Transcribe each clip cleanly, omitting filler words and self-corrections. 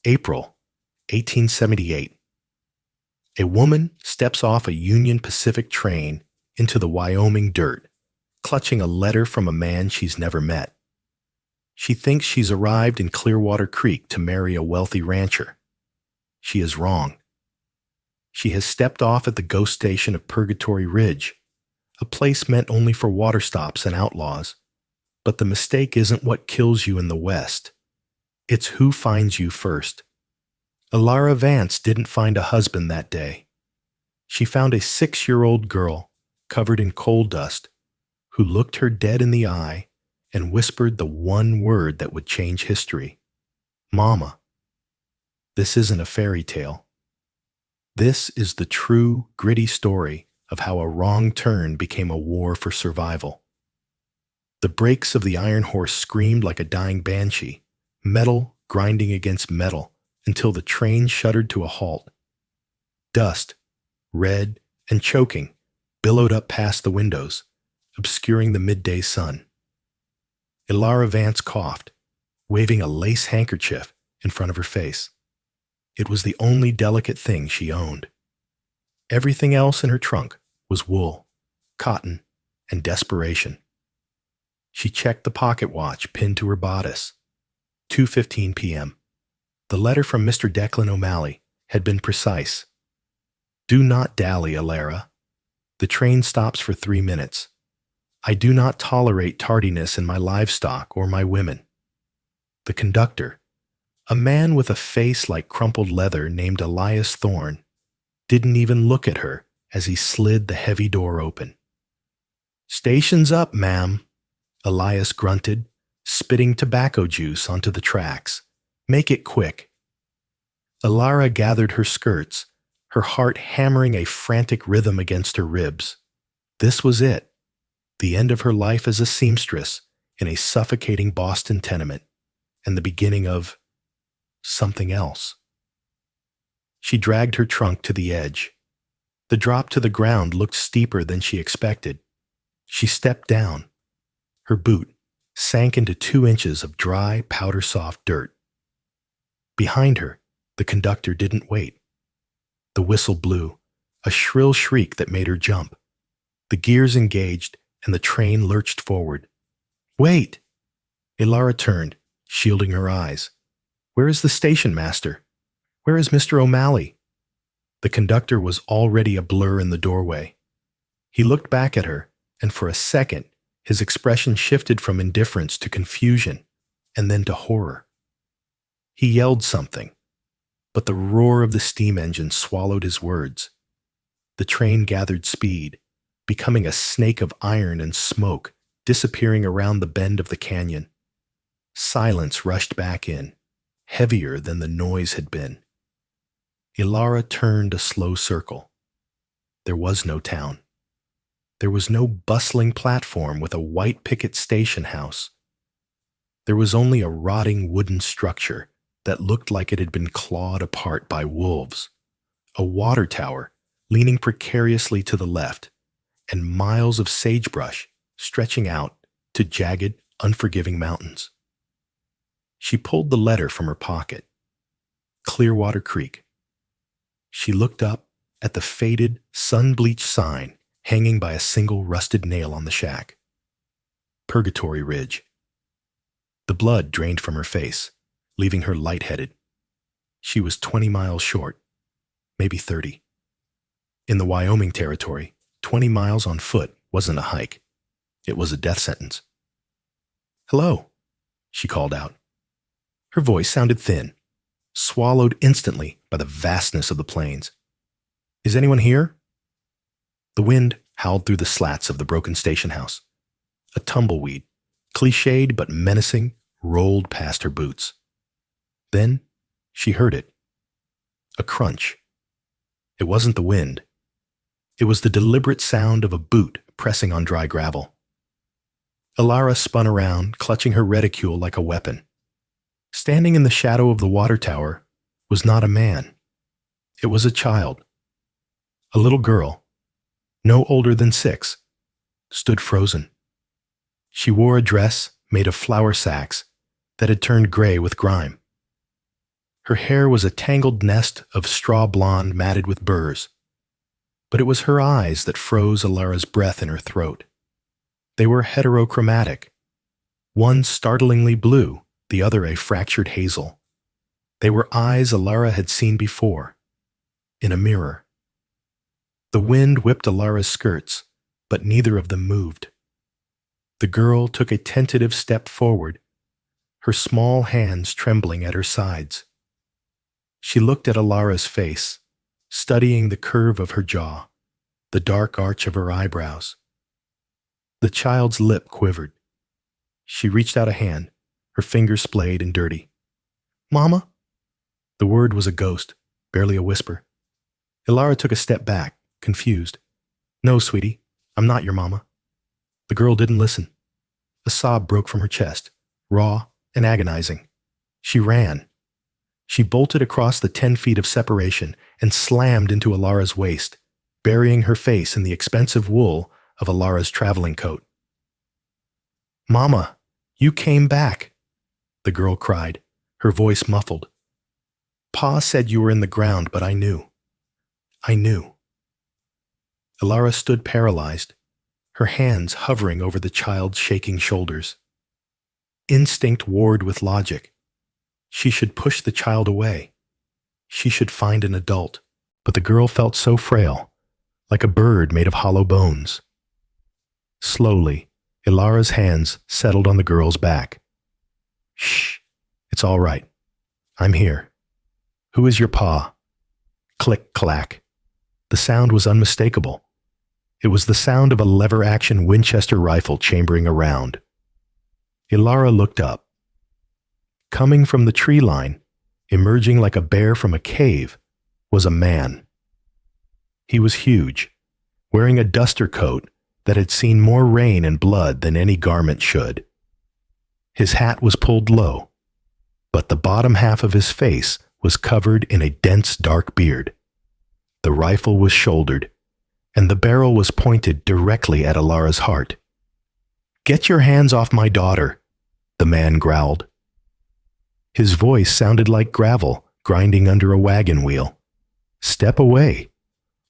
April 1878. A woman steps off a Union Pacific train into the Wyoming dirt, clutching a letter from a man she's never met. She thinks she's arrived in Clearwater Creek to marry a wealthy rancher. She is wrong. She has stepped off at the ghost station of Purgatory Ridge, a place meant only for water stops and outlaws. But the mistake isn't what kills you in the West. It's who finds you first. Elara Vance didn't find a husband that day. She found a 6-year-old girl covered in coal dust who looked her dead in the eye and whispered the one word that would change history. Mama. This isn't a fairy tale. This is the true, gritty story of how a wrong turn became a war for survival. The brakes of the iron horse screamed like a dying banshee, metal grinding against metal until the train shuddered to a halt. Dust, red and choking, billowed up past the windows, obscuring the midday sun. Elara Vance coughed, waving a lace handkerchief in front of her face. It was the only delicate thing she owned. Everything else in her trunk was wool, cotton, and desperation. She checked the pocket watch pinned to her bodice. 2:15 p.m. The letter from Mr. Declan O'Malley had been precise. Do not dally, Elara. The train stops for 3 minutes. I do not tolerate tardiness in my livestock or my women. The conductor, a man with a face like crumpled leather named Elias Thorne, didn't even look at her as he slid the heavy door open. Station's up, ma'am, Elias grunted, spitting tobacco juice onto the tracks. Make it quick. Elara gathered her skirts, her heart hammering a frantic rhythm against her ribs. This was it, the end of her life as a seamstress in a suffocating Boston tenement, and the beginning of something else. She dragged her trunk to the edge. The drop to the ground looked steeper than she expected. She stepped down. Her boot sank into 2 inches of dry, powder-soft dirt. Behind her, the conductor didn't wait. The whistle blew, a shrill shriek that made her jump. The gears engaged, and the train lurched forward. Wait! Elara turned, shielding her eyes. Where is the station master? Where is Mr. O'Malley? The conductor was already a blur in the doorway. He looked back at her, and for a second, his expression shifted from indifference to confusion, and then to horror. He yelled something, but the roar of the steam engine swallowed his words. The train gathered speed, becoming a snake of iron and smoke, disappearing around the bend of the canyon. Silence rushed back in, heavier than the noise had been. Elara turned a slow circle. There was no town. There was no bustling platform with a white picket station house. There was only a rotting wooden structure that looked like it had been clawed apart by wolves, a water tower leaning precariously to the left, and miles of sagebrush stretching out to jagged, unforgiving mountains. She pulled the letter from her pocket. Clearwater Creek. She looked up at the faded, sun-bleached sign hanging by a single rusted nail on the shack. Purgatory Ridge. The blood drained from her face, leaving her lightheaded. She was 20 miles short, maybe 30. In the Wyoming Territory, 20 miles on foot wasn't a hike. It was a death sentence. Hello, she called out. Her voice sounded thin, swallowed instantly by the vastness of the plains. Is anyone here? The wind howled through the slats of the broken station house. A tumbleweed, cliched but menacing, rolled past her boots. Then she heard it. A crunch. It wasn't the wind. It was the deliberate sound of a boot pressing on dry gravel. Elara spun around, clutching her reticule like a weapon. Standing in the shadow of the water tower was not a man. It was a child. A little girl, no older than 6, stood frozen. She wore a dress made of flour sacks that had turned gray with grime. Her hair was a tangled nest of straw blonde matted with burrs. But it was her eyes that froze Alara's breath in her throat. They were heterochromatic. One startlingly blue, the other a fractured hazel. They were eyes Alara had seen before, in a mirror. The wind whipped Alara's skirts, but neither of them moved. The girl took a tentative step forward, her small hands trembling at her sides. She looked at Alara's face, studying the curve of her jaw, the dark arch of her eyebrows. The child's lip quivered. She reached out a hand, her fingers splayed and dirty. "Mama?" The word was a ghost, barely a whisper. Alara took a step back, confused. "No, sweetie, I'm not your mama." The girl didn't listen. A sob broke from her chest, raw and agonizing. She ran. She bolted across the 10 feet of separation and slammed into Alara's waist, burying her face in the expensive wool of Alara's traveling coat. "Mama, you came back," the girl cried, her voice muffled. "Pa said you were in the ground, but I knew. I knew." Alara stood paralyzed, her hands hovering over the child's shaking shoulders. Instinct warred with logic. She should push the child away. She should find an adult, but the girl felt so frail, like a bird made of hollow bones. Slowly, Alara's hands settled on the girl's back. "Shh, it's all right. I'm here. Who is your pa?" Click, clack. The sound was unmistakable. It was the sound of a lever-action Winchester rifle chambering around. Alara looked up. Coming from the tree line, emerging like a bear from a cave, was a man. He was huge, wearing a duster coat that had seen more rain and blood than any garment should. His hat was pulled low, but the bottom half of his face was covered in a dense dark beard. The rifle was shouldered, and the barrel was pointed directly at Alara's heart. "Get your hands off my daughter," the man growled. His voice sounded like gravel grinding under a wagon wheel. "Step away,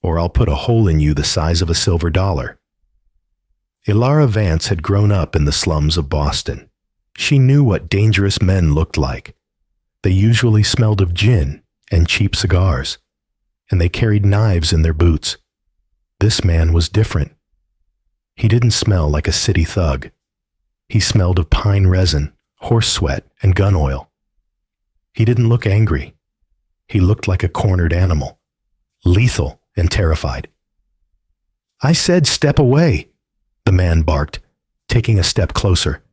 or I'll put a hole in you the size of a silver dollar." Alara Vance had grown up in the slums of Boston. She knew what dangerous men looked like. They usually smelled of gin and cheap cigars, and they carried knives in their boots. This man was different. He didn't smell like a city thug. He smelled of pine resin, horse sweat, and gun oil. He didn't look angry. He looked like a cornered animal, lethal and terrified. "I said step away," the man barked, taking a step closer.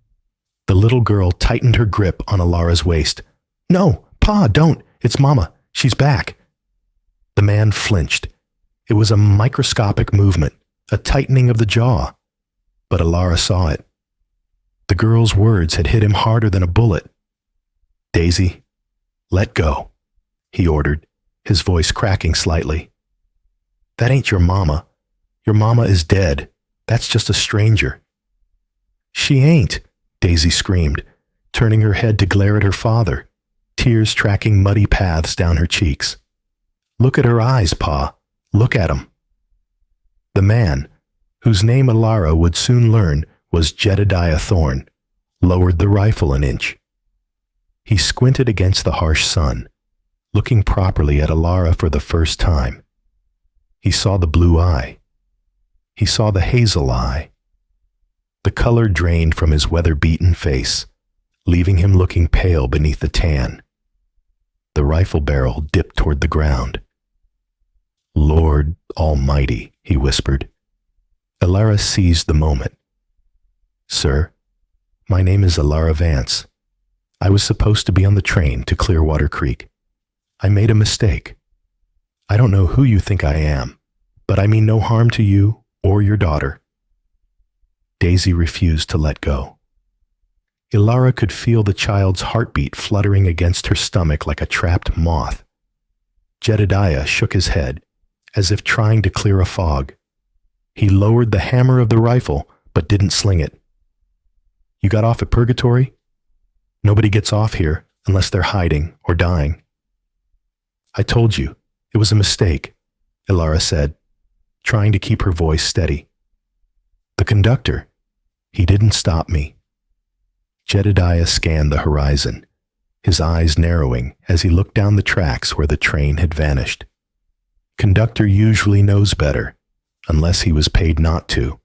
The little girl tightened her grip on Alara's waist. "No, Pa, don't. It's Mama. She's back." The man flinched. It was a microscopic movement, a tightening of the jaw. But Alara saw it. The girl's words had hit him harder than a bullet. "Daisy, let go," he ordered, his voice cracking slightly. "That ain't your mama. Your mama is dead. That's just a stranger." "She ain't," Daisy screamed, turning her head to glare at her father, tears tracking muddy paths down her cheeks. "Look at her eyes, Pa. Look at 'em." The man, whose name Alara would soon learn was Jedediah Thorne, lowered the rifle an inch. He squinted against the harsh sun, looking properly at Alara for the first time. He saw the blue eye. He saw the hazel eye. The color drained from his weather-beaten face, leaving him looking pale beneath the tan. The rifle barrel dipped toward the ground. "Lord Almighty," he whispered. Alara seized the moment. "Sir, my name is Alara Vance. I was supposed to be on the train to Clearwater Creek. I made a mistake. I don't know who you think I am, but I mean no harm to you or your daughter." Daisy refused to let go. Alara could feel the child's heartbeat fluttering against her stomach like a trapped moth. Jedediah shook his head, as if trying to clear a fog. He lowered the hammer of the rifle, but didn't sling it. "You got off at Purgatory? Nobody gets off here unless they're hiding or dying. I told you, it was a mistake, Ilara said, trying to keep her voice steady. The conductor, he didn't stop me. Jedediah scanned the horizon, his eyes narrowing as he looked down the tracks where the train had vanished. Conductor usually knows better, unless he was paid not to.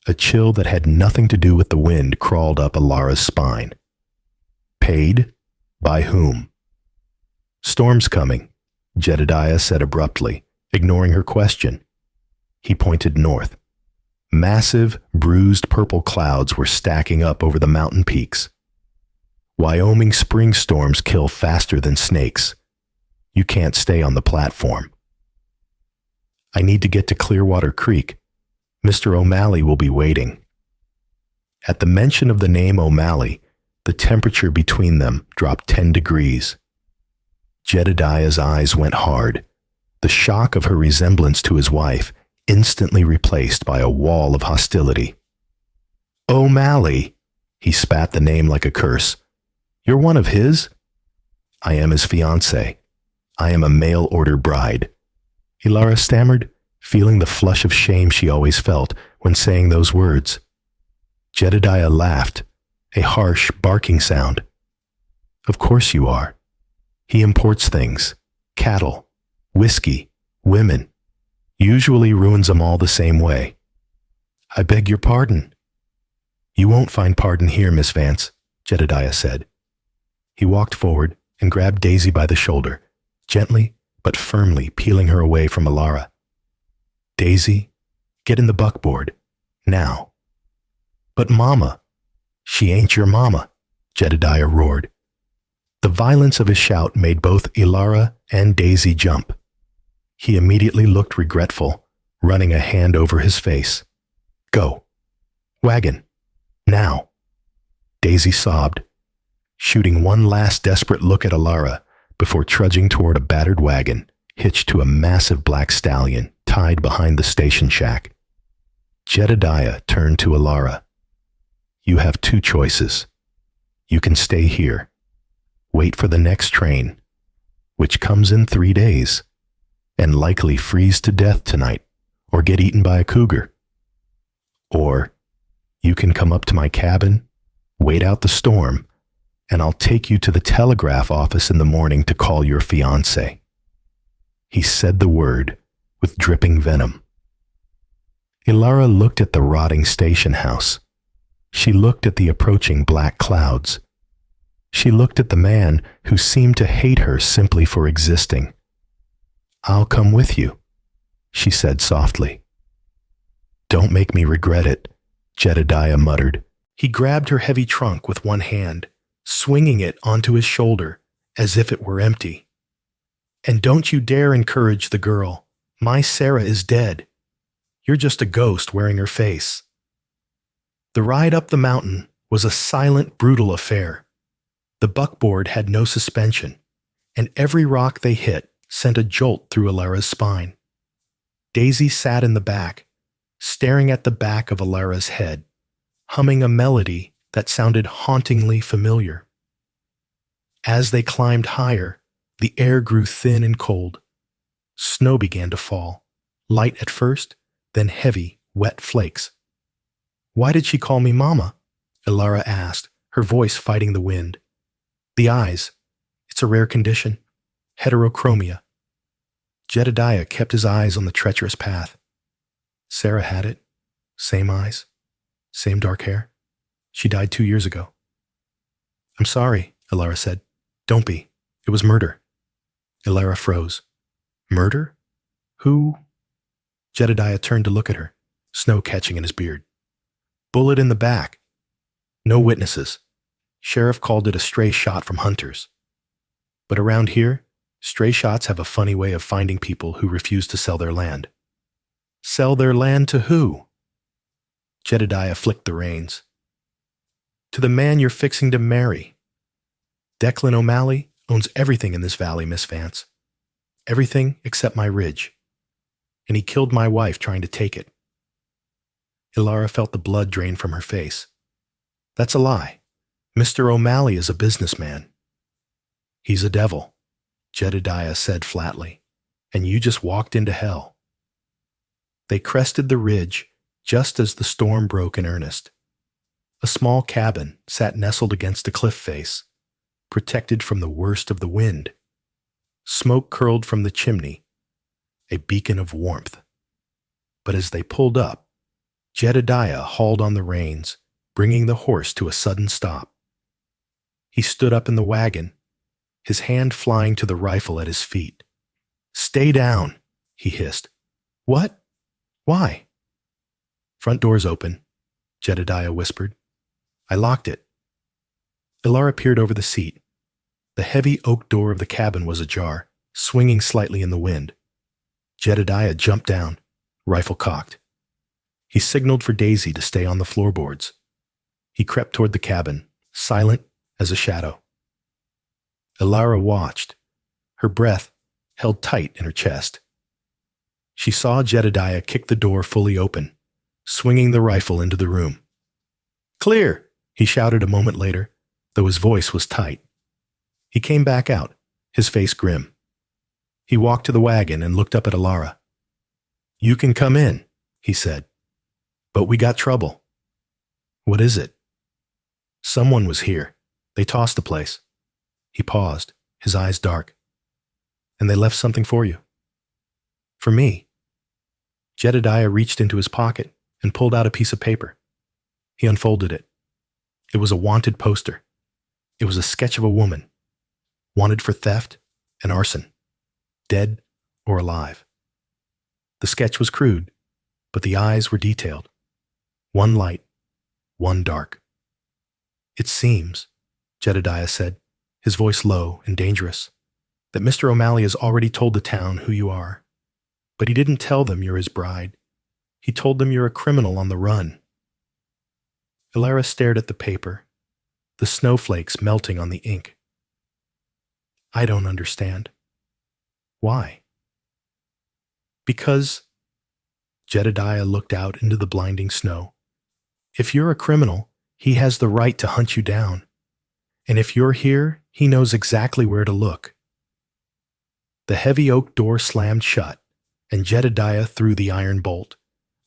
A chill that had nothing to do with the wind crawled up Ilara's spine. Paid? By whom? Storm's coming, Jedediah said abruptly, ignoring her question. He pointed north. Massive, bruised purple clouds were stacking up over the mountain peaks. Wyoming spring storms kill faster than snakes. You can't stay on the platform. I need to get to Clearwater Creek. Mr. O'Malley will be waiting. At the mention of the name O'Malley, the temperature between them dropped 10 degrees. Jedediah's eyes went hard, the shock of her resemblance to his wife instantly replaced by a wall of hostility. O'Malley, he spat the name like a curse. You're one of his? I am his fiancé. I am a mail-order bride. Ilara stammered, feeling the flush of shame she always felt when saying those words. Jedediah laughed, a harsh, barking sound. Of course you are. He imports things, cattle, whiskey, women, usually ruins them all the same way. I beg your pardon. You won't find pardon here, Miss Vance, Jedediah said. He walked forward and grabbed Daisy by the shoulder, gently but firmly peeling her away from Ilara. Daisy, get in the buckboard, now. But Mama, she ain't your mama, Jedediah roared. The violence of his shout made both Ilara and Daisy jump. He immediately looked regretful, running a hand over his face. Go. Wagon. Now. Daisy sobbed, shooting one last desperate look at Ilara before trudging toward a battered wagon hitched to a massive black stallion tied behind the station shack. Jedediah turned to Ilara. You have two choices. You can stay here, wait for the next train, which comes in 3 days, and likely freeze to death tonight or get eaten by a cougar. Or you can come up to my cabin, wait out the storm, and I'll take you to the telegraph office in the morning to call your fiancé. He said the word with dripping venom. Ilara looked at the rotting station house. She looked at the approaching black clouds. She looked at the man who seemed to hate her simply for existing. I'll come with you, she said softly. Don't make me regret it, Jedediah muttered. He grabbed her heavy trunk with one hand, swinging it onto his shoulder as if it were empty. And don't you dare encourage the girl. My Sarah is dead. You're just a ghost wearing her face. The ride up the mountain was a silent, brutal affair. The buckboard had no suspension, and every rock they hit sent a jolt through Ilara's spine. Daisy sat in the back, staring at the back of Ilara's head, humming a melody that sounded hauntingly familiar. As they climbed higher, the air grew thin and cold. Snow began to fall, light at first, then heavy, wet flakes. Why did she call me Mama? Ilara asked, her voice fighting the wind. The eyes. It's a rare condition. Heterochromia. Jedediah kept his eyes on the treacherous path. Sarah had it. Same eyes. Same dark hair. She died 2 years ago. I'm sorry, Ilara said. Don't be. It was murder. Ilara froze. Murder? Who? Jedediah turned to look at her, snow catching in his beard. Bullet in the back. No witnesses. Sheriff called it a stray shot from hunters. But around here, stray shots have a funny way of finding people who refuse to sell their land. Sell their land to who? Jedediah flicked the reins. To the man you're fixing to marry. Declan O'Malley owns everything in this valley, Miss Vance. Everything except my ridge. And he killed my wife trying to take it. Ilara felt the blood drain from her face. That's a lie. Mr. O'Malley is a businessman. He's a devil, Jedediah said flatly, and you just walked into hell. They crested the ridge just as the storm broke in earnest. A small cabin sat nestled against a cliff face, protected from the worst of the wind. Smoke curled from the chimney, a beacon of warmth. But as they pulled up, Jedediah hauled on the reins, bringing the horse to a sudden stop. He stood up in the wagon, his hand flying to the rifle at his feet. "Stay down," he hissed. "What? Why?" "Front door's open," Jedediah whispered. "I locked it." Ilara peered over the seat. The heavy oak door of the cabin was ajar, swinging slightly in the wind. Jedediah jumped down, rifle cocked. He signaled for Daisy to stay on the floorboards. He crept toward the cabin, silent as a shadow. Ilara watched, her breath held tight in her chest. She saw Jedediah kick the door fully open, swinging the rifle into the room. "Clear!" he shouted a moment later, though his voice was tight. He came back out, his face grim. He walked to the wagon and looked up at Ilara. "You can come in," he said. "But we got trouble." "What is it?" "Someone was here. They tossed the place." He paused, his eyes dark. "And they left something for you." "For me?" Jedediah reached into his pocket and pulled out a piece of paper. He unfolded it. It was a wanted poster. It was a sketch of a woman, wanted for theft and arson, dead or alive. The sketch was crude, but the eyes were detailed. One light, one dark. "It seems," Jedediah said, his voice low and dangerous, "that Mr. O'Malley has already told the town who you are. But he didn't tell them you're his bride. He told them you're a criminal on the run." Ilara stared at the paper, the snowflakes melting on the ink. "I don't understand." "Why?" "Because," Jedediah looked out into the blinding snow, "if you're a criminal, he has the right to hunt you down. And if you're here, he knows exactly where to look." The heavy oak door slammed shut, and Jedediah threw the iron bolt,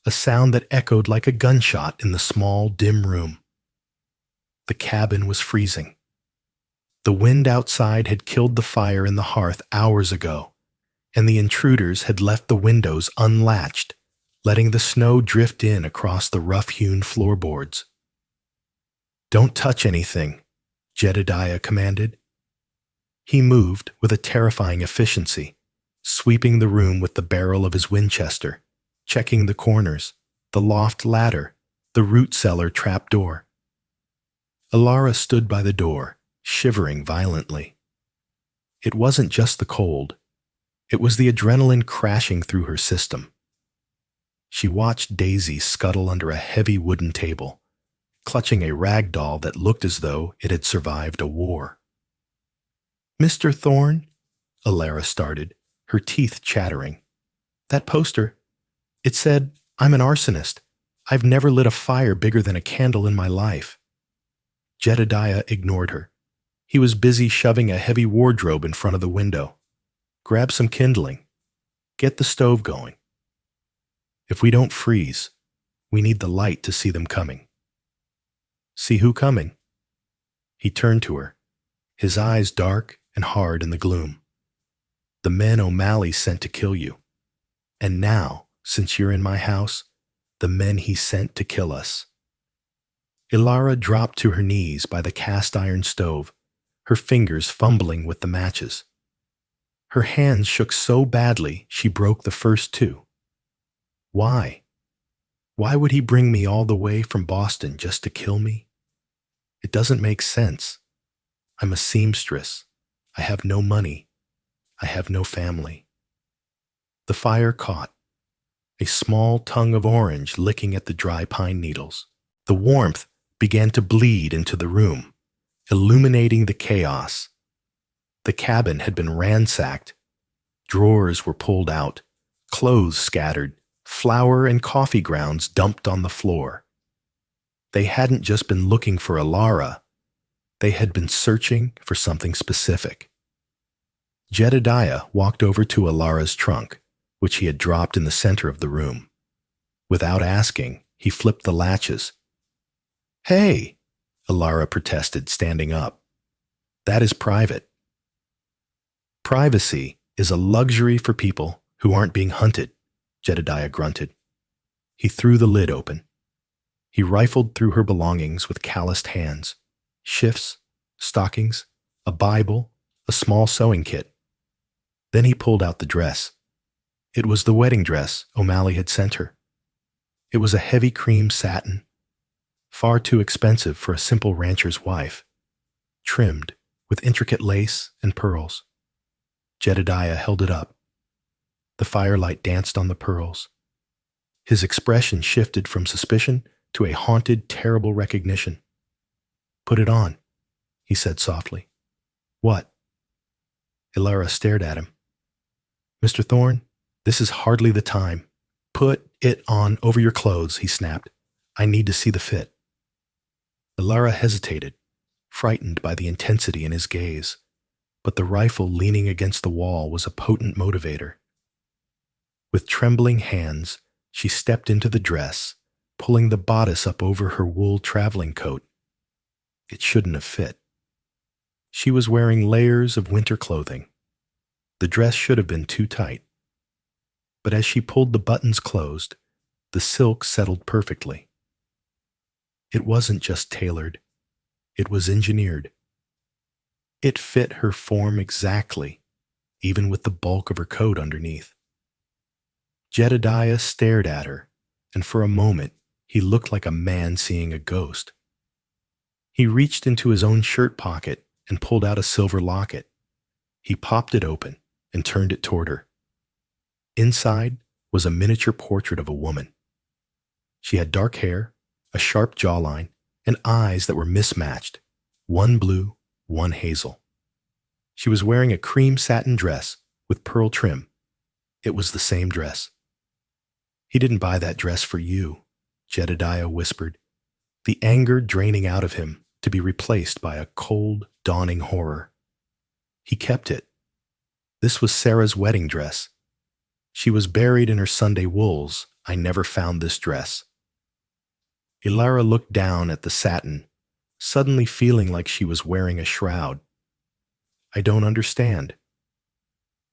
a sound that echoed like a gunshot in the small, dim room. The cabin was freezing. The wind outside had killed the fire in the hearth hours ago, and the intruders had left the windows unlatched, letting the snow drift in across the rough-hewn floorboards. "Don't touch anything," Jedediah commanded. He moved with a terrifying efficiency, sweeping the room with the barrel of his Winchester, checking the corners, the loft ladder, the root cellar trapdoor. Ilara stood by the door, shivering violently. It wasn't just the cold. It was the adrenaline crashing through her system. She watched Daisy scuttle under a heavy wooden table, clutching a rag doll that looked as though it had survived a war. "Mr. Thorne," Ilara started, her teeth chattering. "That poster, it said, 'I'm an arsonist. I've never lit a fire bigger than a candle in my life.'" Jedediah ignored her. He was busy shoving a heavy wardrobe in front of the window. "Grab some kindling. Get the stove going. If we don't freeze, we need the light to see them coming." "See who coming?" He turned to her, his eyes dark and hard in the gloom. "The men O'Malley sent to kill you. And now, since you're in my house, the men he sent to kill us." Ilara dropped to her knees by the cast-iron stove, her fingers fumbling with the matches. Her hands shook so badly she broke the first two. Why? Why would he bring me all the way from Boston just to kill me? It doesn't make sense. I'm a seamstress. I have no money. I have no family. The fire caught, a small tongue of orange licking at the dry pine needles. The warmth began to bleed into the room, illuminating the chaos. The cabin had been ransacked. Drawers were pulled out, clothes scattered, flour and coffee grounds dumped on the floor. They hadn't just been looking for Ilara. They had been searching for something specific. Jedediah walked over to Alara's trunk, which he had dropped in the center of the room. Without asking, he flipped the latches. "Hey," Alara protested, standing up. "That is private." "Privacy is a luxury for people who aren't being hunted," Jedediah grunted. He threw the lid open. He rifled through her belongings with calloused hands. Shifts, stockings, a Bible, a small sewing kit. Then he pulled out the dress. It was the wedding dress O'Malley had sent her. It was a heavy cream satin, far too expensive for a simple rancher's wife, trimmed with intricate lace and pearls. Jedediah held it up. The firelight danced on the pearls. His expression shifted from suspicion to a haunted, terrible recognition. "Put it on," he said softly. "What?" Alara stared at him. "Mr. Thorne, this is hardly the time. Put it on over your clothes," he snapped. "I need to see the fit." Alara hesitated, frightened by the intensity in his gaze, but the rifle leaning against the wall was a potent motivator. With trembling hands, she stepped into the dress, pulling the bodice up over her wool traveling coat. It shouldn't have fit. She was wearing layers of winter clothing. The dress should have been too tight. But as she pulled the buttons closed, the silk settled perfectly. It wasn't just tailored. It was engineered. It fit her form exactly, even with the bulk of her coat underneath. Jedediah stared at her, and for a moment he looked like a man seeing a ghost. He reached into his own shirt pocket and pulled out a silver locket. He popped it open and turned it toward her. Inside was a miniature portrait of a woman. She had dark hair, a sharp jawline, and eyes that were mismatched, one blue, one hazel. She was wearing a cream satin dress with pearl trim. It was the same dress. "He didn't buy that dress for you," Jedediah whispered, the anger draining out of him to be replaced by a cold, dawning horror. "He kept it. This was Sarah's wedding dress. She was buried in her Sunday wools. I never found this dress." Alara looked down at the satin, suddenly feeling like she was wearing a shroud. "I don't understand."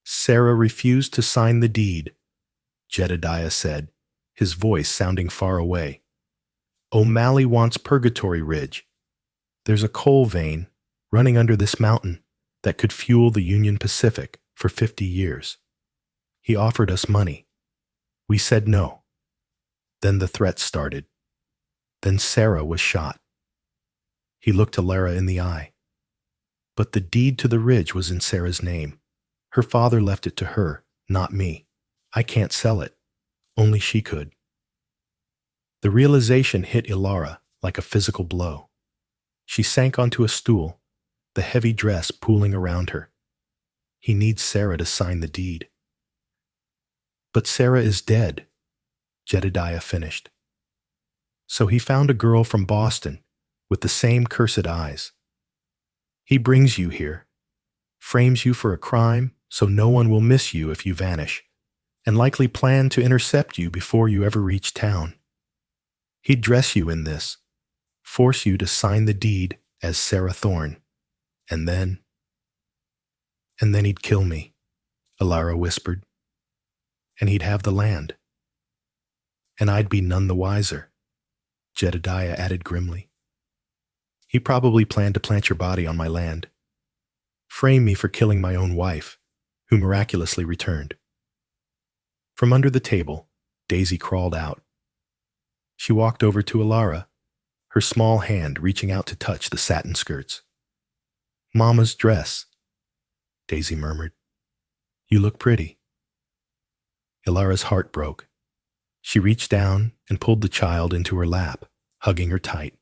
"Sarah refused to sign the deed," Jedediah said, his voice sounding far away. "O'Malley wants Purgatory Ridge. There's a coal vein running under this mountain that could fuel the Union Pacific for 50 years. He offered us money. We said no. Then the threats started. Then Sarah was shot." He looked Alara in the eye. "But the deed to the ridge was in Sarah's name. Her father left it to her, not me. I can't sell it. Only she could." The realization hit Alara like a physical blow. She sank onto a stool, the heavy dress pooling around her. He needs Sarah to sign the deed. "But Sarah is dead," Jedediah finished. "So he found a girl from Boston with the same cursed eyes. He brings you here, frames you for a crime so no one will miss you if you vanish, and likely plan to intercept you before you ever reach town. He'd dress you in this, force you to sign the deed as Sarah Thorne, and then he'd kill me," Alara whispered. "And he'd have the land. And I'd be none the wiser," Jedediah added grimly. "He probably planned to plant your body on my land, frame me for killing my own wife, who miraculously returned." From under the table, Daisy crawled out. She walked over to Alara, her small hand reaching out to touch the satin skirts. "Mama's dress," Daisy murmured. "You look pretty." Alara's heart broke. She reached down and pulled the child into her lap, hugging her tight.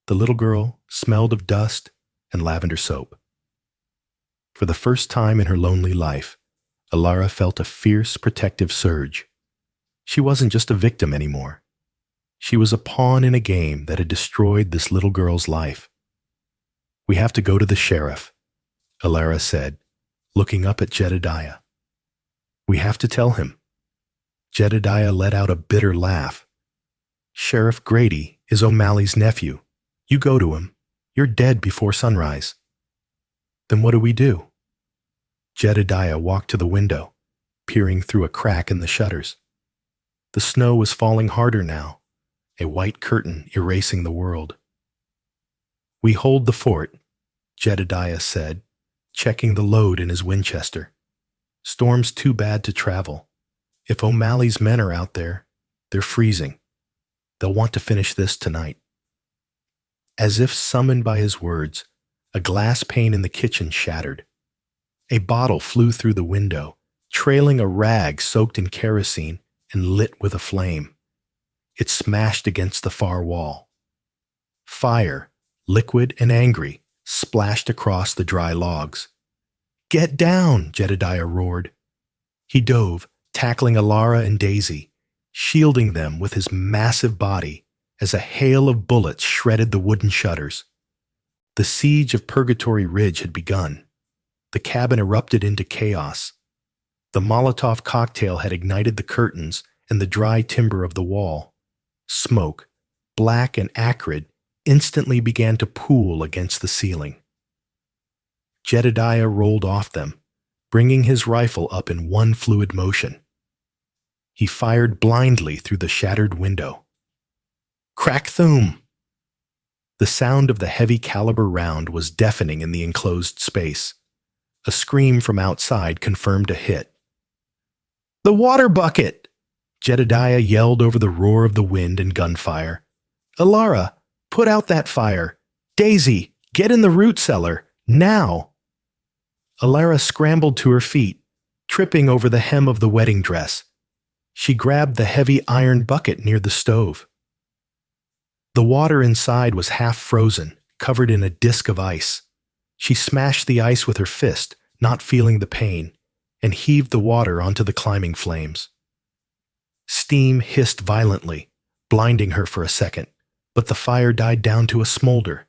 The little girl smelled of dust and lavender soap. For the first time in her lonely life, Alara felt a fierce protective surge. She wasn't just a victim anymore. She was a pawn in a game that had destroyed this little girl's life. "We have to go to the sheriff," Alara said, looking up at Jedediah. "We have to tell him." Jedediah let out a bitter laugh. "Sheriff Grady is O'Malley's nephew. You go to him. You're dead before sunrise." "Then what do we do?" Jedediah walked to the window, peering through a crack in the shutters. The snow was falling harder now, a white curtain erasing the world. "We hold the fort," Jedediah said, checking the load in his Winchester. "Storm's too bad to travel. If O'Malley's men are out there, they're freezing. They'll want to finish this tonight." As if summoned by his words, a glass pane in the kitchen shattered. A bottle flew through the window, trailing a rag soaked in kerosene and lit with a flame. It smashed against the far wall. Fire, liquid and angry, splashed across the dry logs. "Get down!" Jedediah roared. He dove, tackling Alara and Daisy, shielding them with his massive body as a hail of bullets shredded the wooden shutters. The siege of Purgatory Ridge had begun. The cabin erupted into chaos. The Molotov cocktail had ignited the curtains and the dry timber of the wall. Smoke, black and acrid, instantly began to pool against the ceiling. Jedediah rolled off them, bringing his rifle up in one fluid motion. He fired blindly through the shattered window. Crack thoom! The sound of the heavy caliber round was deafening in the enclosed space. A scream from outside confirmed a hit. "The water bucket!" Jedediah yelled over the roar of the wind and gunfire. "Alara, put out that fire! Daisy, get in the root cellar, now!" Alara scrambled to her feet, tripping over the hem of the wedding dress. She grabbed the heavy iron bucket near the stove. The water inside was half frozen, covered in a disk of ice. She smashed the ice with her fist, not feeling the pain, and heaved the water onto the climbing flames. Steam hissed violently, blinding her for a second, but the fire died down to a smolder.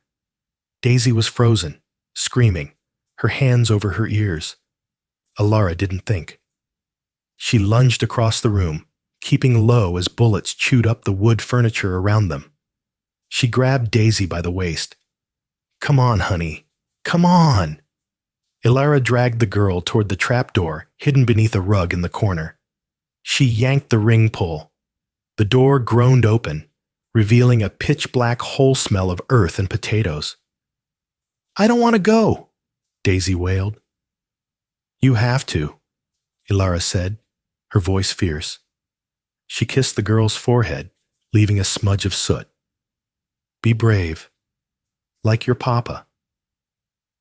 Daisy was frozen, screaming, her hands over her ears. Alara didn't think. She lunged across the room, keeping low as bullets chewed up the wood furniture around them. She grabbed Daisy by the waist. "Come on, honey. Come on!" Alara dragged the girl toward the trapdoor hidden beneath a rug in the corner. She yanked the ring pull. The door groaned open, revealing a pitch-black hole smell of earth and potatoes. "I don't want to go," Daisy wailed. "You have to," Alara said, her voice fierce. She kissed the girl's forehead, leaving a smudge of soot. "Be brave, like your papa."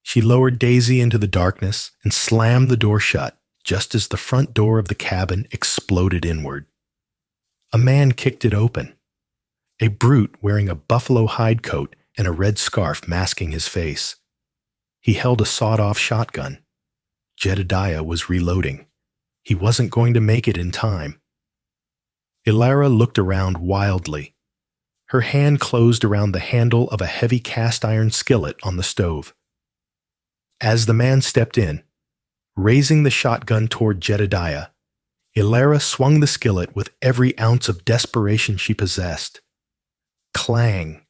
She lowered Daisy into the darkness and slammed the door shut just as the front door of the cabin exploded inward. A man kicked it open, a brute wearing a buffalo hide coat and a red scarf masking his face. He held a sawed-off shotgun. Jedediah was reloading. He wasn't going to make it in time. Alara looked around wildly. Her hand closed around the handle of a heavy cast-iron skillet on the stove. As the man stepped in, raising the shotgun toward Jedediah, Alara swung the skillet with every ounce of desperation she possessed. Clang!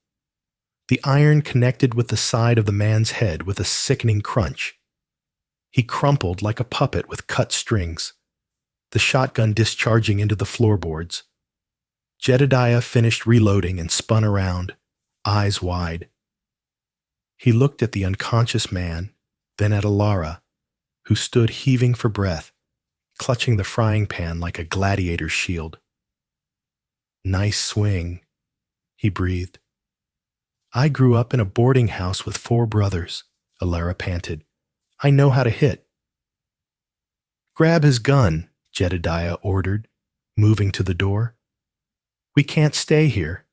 The iron connected with the side of the man's head with a sickening crunch. He crumpled like a puppet with cut strings, the shotgun discharging into the floorboards. Jedediah finished reloading and spun around, eyes wide. He looked at the unconscious man, then at Alara, who stood heaving for breath, clutching the frying pan like a gladiator's shield. "Nice swing," he breathed. "I grew up in a boarding house with 4 brothers," Alara panted. "I know how to hit." "Grab his gun," Jedediah ordered, moving to the door. "We can't stay here.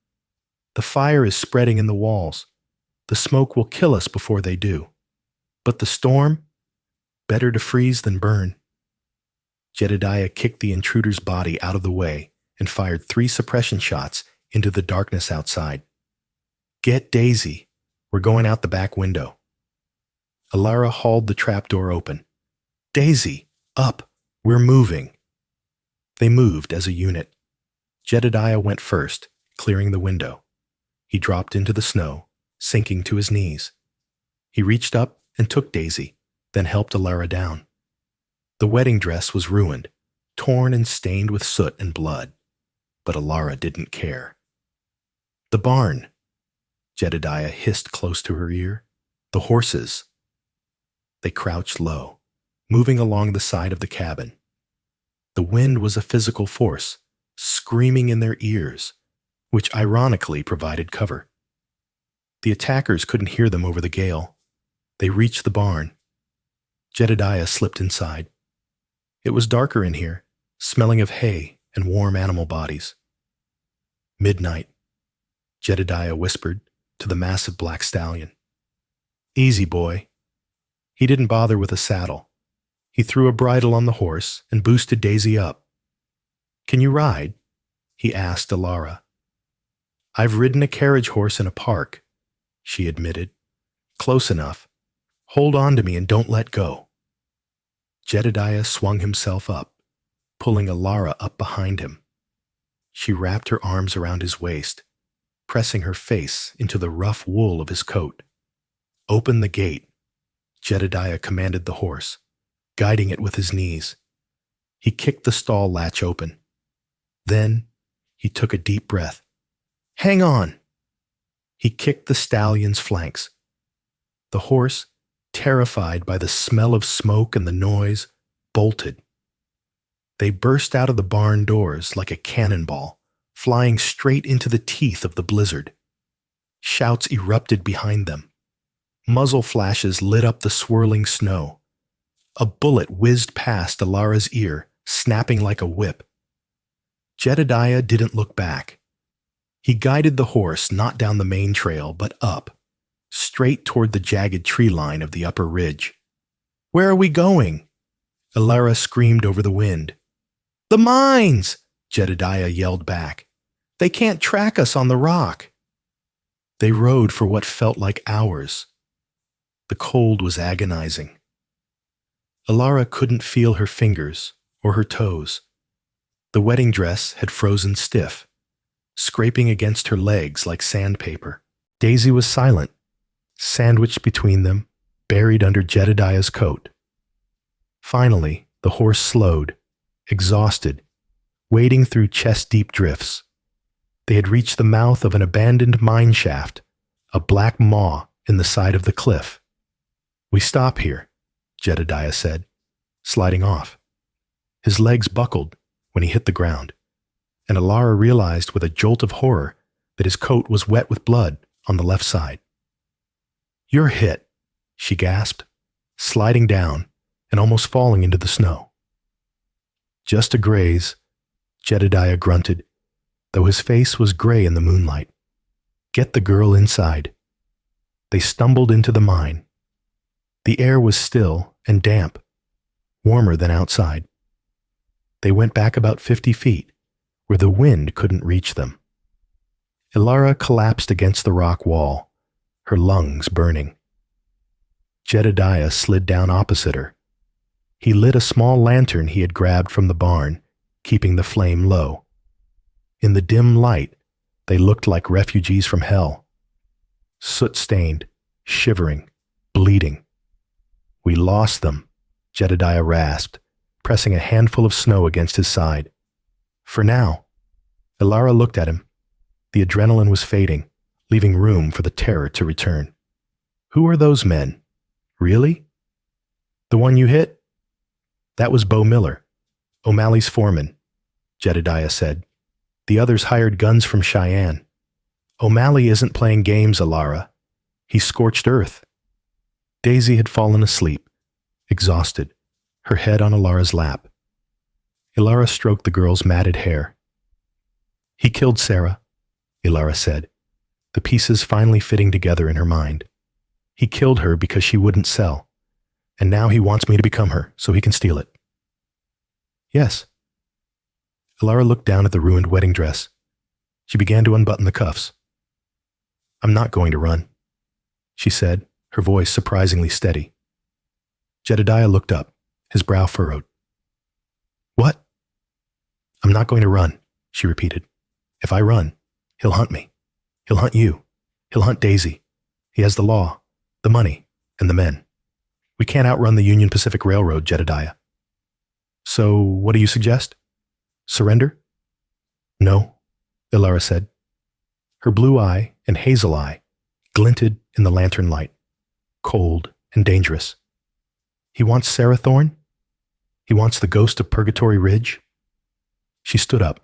The fire is spreading in the walls. The smoke will kill us before they do. But the storm? Better to freeze than burn." Jedediah kicked the intruder's body out of the way and fired 3 suppression shots into the darkness outside. "Get Daisy. We're going out the back window." Alara hauled the trapdoor open. Daisy, up! We're moving! They moved as a unit. Jedediah went first, clearing the window. He dropped into the snow, sinking to his knees. He reached up and took Daisy, then helped Alara down. The wedding dress was ruined, torn and stained with soot and blood, but Alara didn't care. The barn, Jedediah hissed close to her ear. The horses. They crouched low, moving along the side of the cabin. The wind was a physical force, screaming in their ears, which ironically provided cover. The attackers couldn't hear them over the gale. They reached the barn. Jedediah slipped inside. It was darker in here, smelling of hay and warm animal bodies. Midnight, Jedediah whispered to the massive black stallion. Easy, boy. He didn't bother with a saddle. He threw a bridle on the horse and boosted Daisy up. Can you ride? He asked Alara. I've ridden a carriage horse in a park, she admitted. Close enough. Hold on to me and don't let go. Jedediah swung himself up, pulling Alara up behind him. She wrapped her arms around his waist, pressing her face into the rough wool of his coat. Open the gate, Jedediah commanded the horse, guiding it with his knees. He kicked the stall latch open. Then he took a deep breath. Hang on! He kicked the stallion's flanks. The horse, terrified by the smell of smoke and the noise, bolted. They burst out of the barn doors like a cannonball, flying straight into the teeth of the blizzard. Shouts erupted behind them. Muzzle flashes lit up the swirling snow. A bullet whizzed past Alara's ear, snapping like a whip. Jedediah didn't look back. He guided the horse not down the main trail, but up, straight toward the jagged tree line of the upper ridge. Where are we going? Alara screamed over the wind. The mines! Jedediah yelled back. They can't track us on the rock. They rode for what felt like hours. The cold was agonizing. Alara couldn't feel her fingers or her toes. The wedding dress had frozen stiff, scraping against her legs like sandpaper. Daisy was silent, sandwiched between them, buried under Jedediah's coat. Finally, the horse slowed, exhausted, wading through chest-deep drifts. They had reached the mouth of an abandoned mine shaft, a black maw in the side of the cliff. We stop here, Jedediah said, sliding off. His legs buckled when he hit the ground, and Alara realized with a jolt of horror that his coat was wet with blood on the left side. You're hit, she gasped, sliding down and almost falling into the snow. Just a graze, Jedediah grunted, though his face was gray in the moonlight. Get the girl inside. They stumbled into the mine. The air was still and damp, warmer than outside. They went back about 50 feet, where the wind couldn't reach them. Alara collapsed against the rock wall, her lungs burning. Jedediah slid down opposite her. He lit a small lantern he had grabbed from the barn, keeping the flame low. In the dim light, they looked like refugees from hell. Soot-stained, shivering, bleeding. We lost them, Jedediah rasped, pressing a handful of snow against his side. For now. Alara looked at him. The adrenaline was fading, leaving room for the terror to return. Who are those men? Really? The one you hit? That was Bo Miller, O'Malley's foreman, Jedediah said. The others hired guns from Cheyenne. O'Malley isn't playing games, Alara. He's scorched earth. Daisy had fallen asleep, exhausted, her head on Alara's lap. Alara stroked the girl's matted hair. He killed Sarah, Alara said, the pieces finally fitting together in her mind. He killed her because she wouldn't sell, and now he wants me to become her so he can steal it. Yes. Alara looked down at the ruined wedding dress. She began to unbutton the cuffs. I'm not going to run, she said, her voice surprisingly steady. Jedediah looked up, His brow furrowed. What? I'm not going to run, she repeated. If I run, he'll hunt me. He'll hunt you. He'll hunt Daisy. He has the law, the money, and the men. We can't outrun the Union Pacific Railroad, Jedediah. So what do you suggest? Surrender? No, Ilara said. Her blue eye and hazel eye glinted in the lantern light, cold and dangerous. He wants Sarah Thorne? He wants the ghost of Purgatory Ridge? She stood up,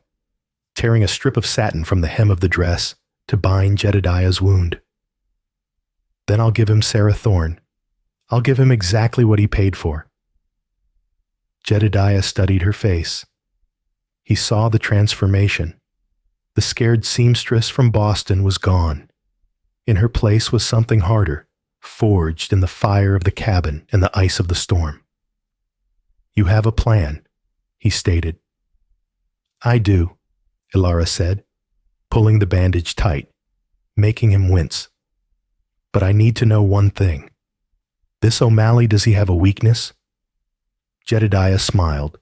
tearing a strip of satin from the hem of the dress to bind Jedediah's wound. Then I'll give him Sarah Thorne. I'll give him exactly what he paid for. Jedediah studied her face. He saw the transformation. The scared seamstress from Boston was gone. In her place was something harder, forged in the fire of the cabin and the ice of the storm. You have a plan, he stated. I do, Ilara said, pulling the bandage tight, making him wince. But I need to know one thing. This O'Malley, does he have a weakness? Jedediah smiled,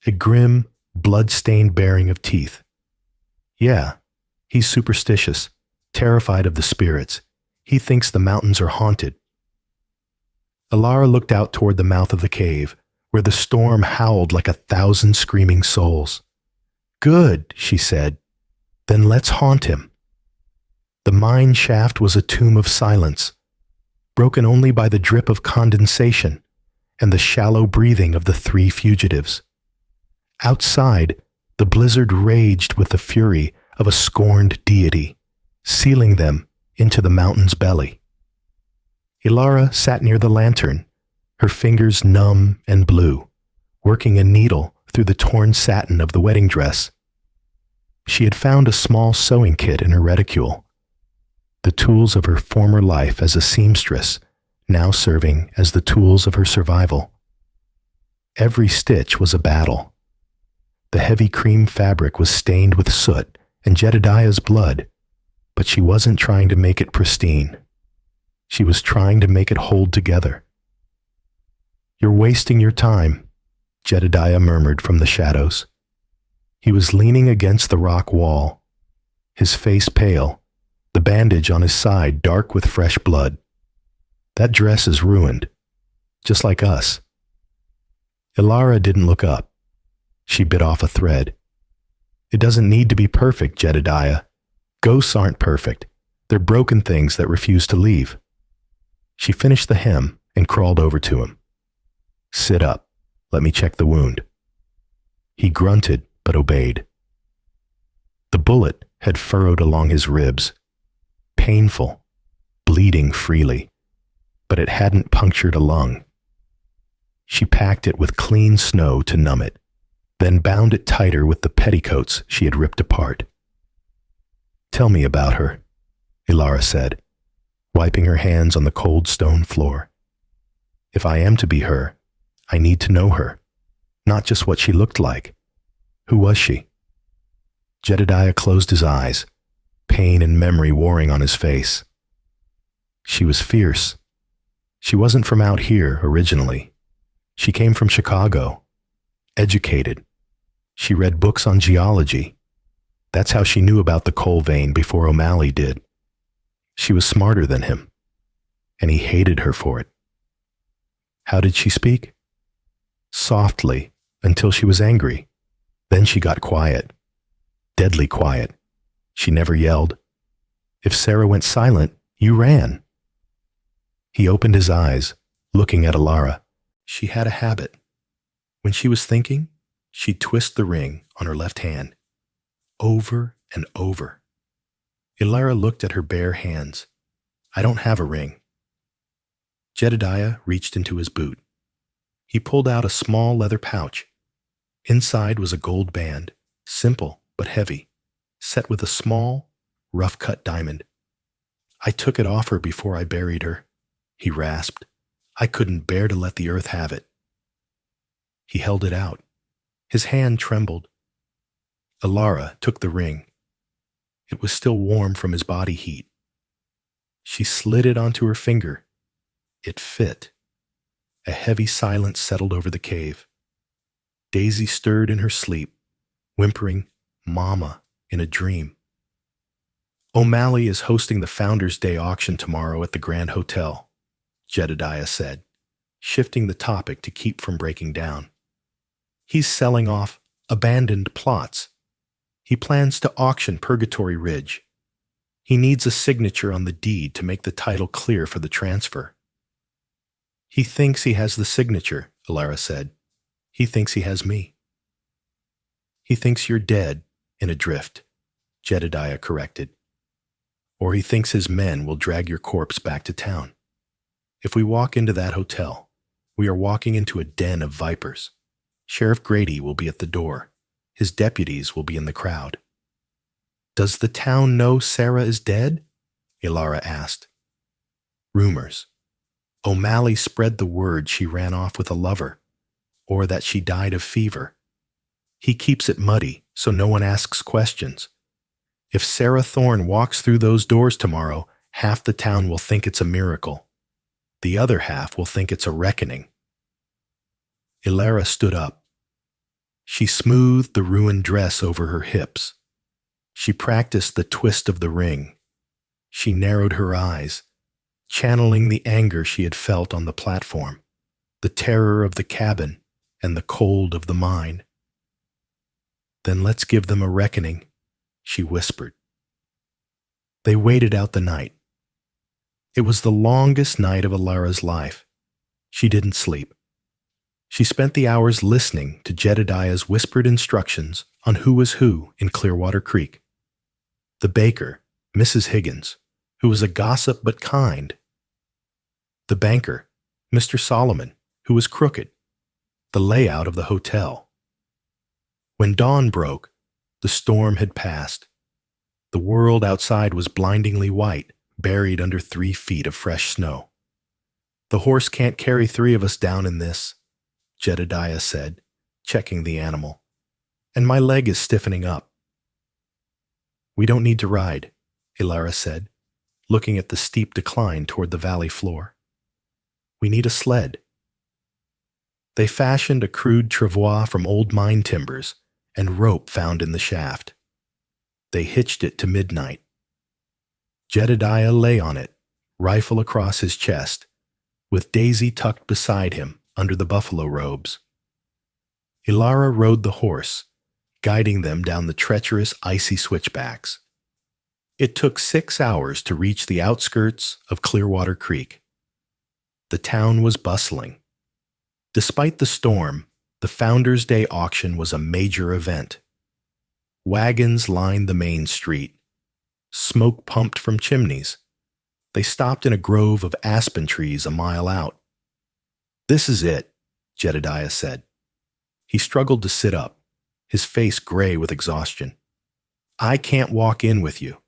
a grim, blood-stained baring of teeth. Yeah, he's superstitious, terrified of the spirits. He thinks the mountains are haunted. Ilara looked out toward the mouth of the cave, where the storm howled like 1,000 screaming souls. Good, she said. Then let's haunt him. The mine shaft was a tomb of silence, broken only by the drip of condensation and the shallow breathing of the three fugitives. Outside, the blizzard raged with the fury of a scorned deity, sealing them into the mountain's belly. Ilara sat near the lantern, her fingers numb and blue, working a needle through the torn satin of the wedding dress. She had found a small sewing kit in her reticule, the tools of her former life as a seamstress, now serving as the tools of her survival. Every stitch was a battle. The heavy cream fabric was stained with soot and Jedediah's blood, but she wasn't trying to make it pristine. She was trying to make it hold together. You're wasting your time, Jedediah murmured from the shadows. He was leaning against the rock wall, his face pale, the bandage on his side dark with fresh blood. That dress is ruined, just like us. Ilara didn't look up. She bit off a thread. It doesn't need to be perfect, Jedediah. Ghosts aren't perfect. They're broken things that refuse to leave. She finished the hem and crawled over to him. Sit up. Let me check the wound. He grunted but obeyed. The bullet had furrowed along his ribs. Painful, bleeding freely, but it hadn't punctured a lung. She packed it with clean snow to numb it, then bound it tighter with the petticoats she had ripped apart. Tell me about her, Ilara said, wiping her hands on the cold stone floor. If I am to be her, I need to know her, not just what she looked like. Who was she? Jedediah closed his eyes, pain and memory warring on his face. She was fierce. She wasn't from out here originally. She came from Chicago, educated. She read books on geology. That's how she knew about the coal vein before O'Malley did. She was smarter than him, and he hated her for it. How did she speak? Softly, until she was angry. Then she got quiet, deadly quiet. She never yelled. If Sarah went silent, you ran. He opened his eyes, looking at Ilara. She had a habit. When she was thinking, she'd twist the ring on her left hand, over and over. Ilara looked at her bare hands. I don't have a ring. Jedediah reached into his boot. He pulled out a small leather pouch. Inside was a gold band, simple but heavy, set with a small, rough-cut diamond. I took it off her before I buried her, he rasped. I couldn't bear to let the earth have it. He held it out. His hand trembled. Ilara took the ring. It was still warm from his body heat. She slid it onto her finger. It fit. a heavy silence settled over the cave. Daisy stirred in her sleep, whimpering "Mama" in a dream. "O'Malley is hosting the Founders' Day auction tomorrow at the Grand Hotel," Jedediah said, shifting the topic to keep from breaking down. "He's selling off abandoned plots. He plans to auction Purgatory Ridge. He needs a signature on the deed to make the title clear for the transfer." "He thinks he has the signature," Ilara said. "He thinks he has me." "He thinks you're dead in a drift," Jedediah corrected. "Or he thinks his men will drag your corpse back to town. If we walk into that hotel, we are walking into a den of vipers. Sheriff Grady will be at the door. His deputies will be in the crowd." "Does the town know Sarah is dead?" Ilara asked. "Rumors. O'Malley spread the word she ran off with a lover, or that she died of fever. He keeps it muddy so no one asks questions. If Sarah Thorne walks through those doors tomorrow, half the town will think it's a miracle. The other half will think it's a reckoning." Ilara stood up. She smoothed the ruined dress over her hips. She practiced the twist of the ring. She narrowed her eyes, channeling the anger she had felt on the platform, the terror of the cabin, and the cold of the mine. "Then let's give them a reckoning," she whispered. They waited out the night. It was the longest night of Ilara's life. She didn't sleep. She spent the hours listening to Jedediah's whispered instructions on who was who in Clearwater Creek. The baker, Mrs. Higgins, who was a gossip but kind. The banker, Mr. Solomon, who was crooked. The layout of the hotel. When dawn broke, the storm had passed. The world outside was blindingly white, buried under 3 feet of fresh snow. "The horse can't carry 3 of us down in this," Jedediah said, checking the animal. "And my leg is stiffening up." "We don't need to ride," Ilara said, looking at the steep decline toward the valley floor. "We need a sled." They fashioned a crude travois from old mine timbers and rope found in the shaft. They hitched it to midnight. Jedediah lay on it, rifle across his chest, with Daisy tucked beside him under the buffalo robes. Ilara rode the horse, guiding them down the treacherous icy switchbacks. It took 6 hours to reach the outskirts of Clearwater Creek. The town was bustling. Despite the storm, the Founders' Day auction was a major event. Wagons lined the main street. Smoke pumped from chimneys. They stopped in a grove of aspen trees a mile out. "This is it," Jedediah said. He struggled to sit up, his face gray with exhaustion. "I can't walk in with you.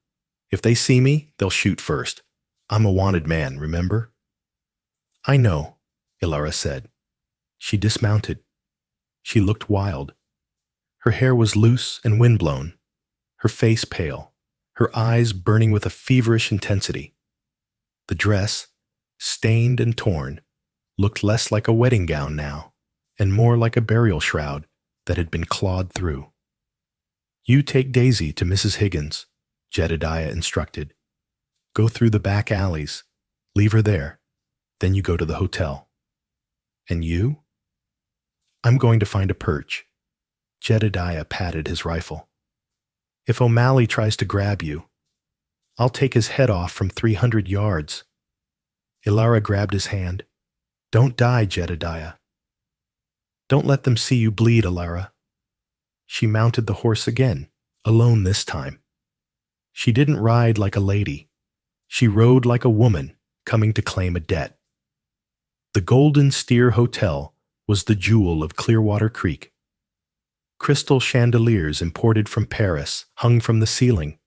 If they see me, they'll shoot first. I'm a wanted man, remember?" "I know," Ilara said. She dismounted. She looked wild. Her hair was loose and windblown, her face pale, her eyes burning with a feverish intensity. The dress, stained and torn, looked less like a wedding gown now, and more like a burial shroud that had been clawed through. "You take Daisy to Mrs. Higgins," Jedediah instructed. "Go through the back alleys. Leave her there. Then you go to the hotel." "And you?" "I'm going to find a perch." Jedediah patted his rifle. "If O'Malley tries to grab you, I'll take his head off from 300 yards. Ilara grabbed his hand. "Don't die, Jedediah." "Don't let them see you bleed, Ilara." She mounted the horse again, alone this time. She didn't ride like a lady. She rode like a woman coming to claim a debt. The Golden Steer Hotel was the jewel of Clearwater Creek. Crystal chandeliers imported from Paris hung from the ceiling,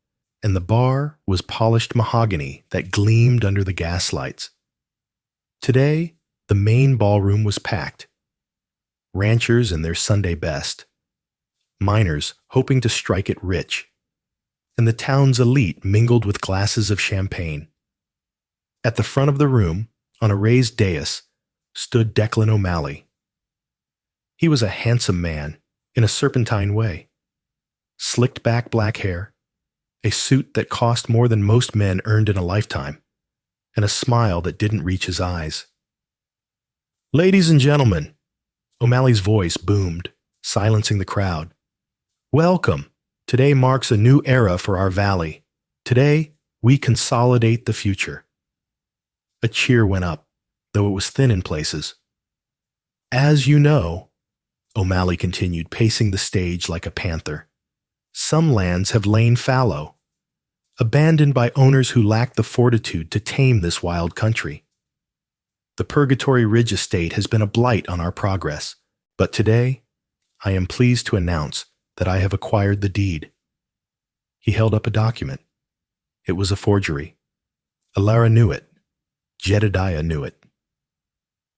and the bar was polished mahogany that gleamed under the gaslights. Today, the main ballroom was packed. Ranchers in their Sunday best, miners hoping to strike it rich, and the town's elite mingled with glasses of champagne. At the front of the room, on a raised dais, stood Declan O'Malley. He was a handsome man, in a serpentine way. Slicked back black hair, a suit that cost more than most men earned in a lifetime, and a smile that didn't reach his eyes. "Ladies and gentlemen," O'Malley's voice boomed, silencing the crowd. "Welcome. Today marks a new era for our valley. Today, we consolidate the future." A cheer went up, though it was thin in places. "As you know," O'Malley continued, pacing the stage like a panther, "some lands have lain fallow, abandoned by owners who lack the fortitude to tame this wild country. The Purgatory Ridge estate has been a blight on our progress, but today, I am pleased to announce that I have acquired the deed." He held up a document. It was a forgery. Ilara knew it. Jedediah knew it.